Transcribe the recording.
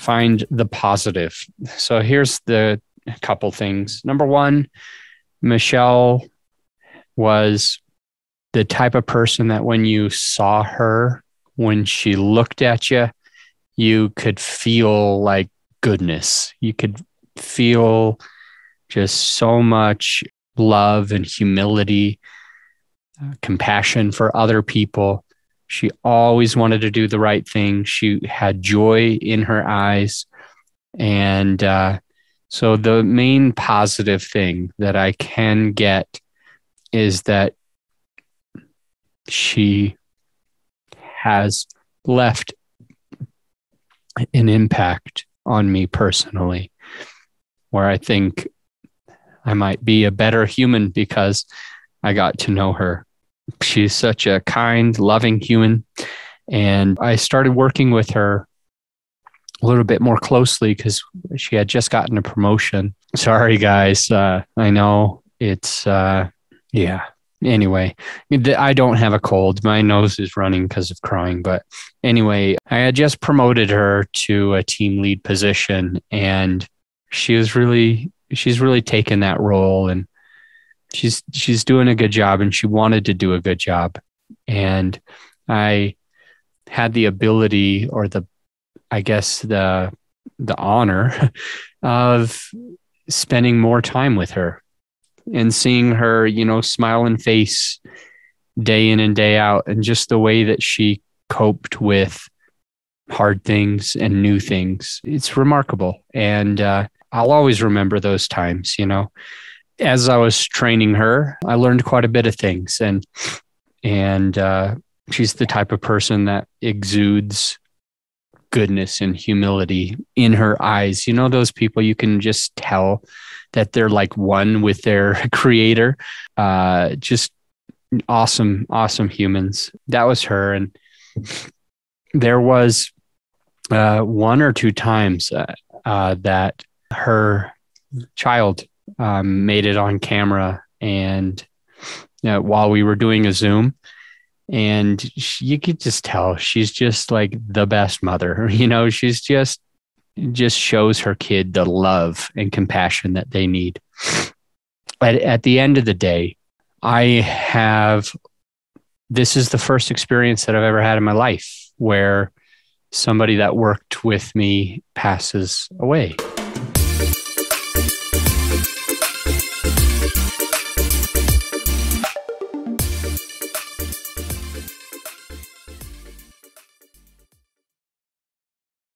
find the positive. So here's the couple things. Number one, Michelle was the type of person that when you saw her, when she looked at you, you could feel like goodness. You could feel just so much love and humility, compassion for other people. She always wanted to do the right thing. She had joy in her eyes. And so the main positive thing that I can get is that she has left an impact on me personally, where I think I might be a better human because I got to know her. She's such a kind, loving human. And I started working with her a little bit more closely because she had just gotten a promotion. Sorry, guys. I know it's, yeah. Anyway, I don't have a cold. My nose is running because of crying. But anyway, I had just promoted her to a team lead position, and she's really taken that role, and she's doing a good job, and she wanted to do a good job. And I had the ability, or the honor of spending more time with her and seeing her, smiling face day in and day out, and just the way that she coped with hard things and new things. It's remarkable. And I'll always remember those times, As I was training her, I learned quite a bit of things. And she's the type of person that exudes goodness and humility in her eyes. Those people, you can just tell that they're like one with their creator. Just awesome humans. That was her. And there was one or two times that her child made it on camera, and while we were doing a Zoom, and you could just tell she's just like the best mother. She's just shows her kid the love and compassion that they need. At the end of the day, this is the first experience that I've ever had in my life where somebody that worked with me passes away.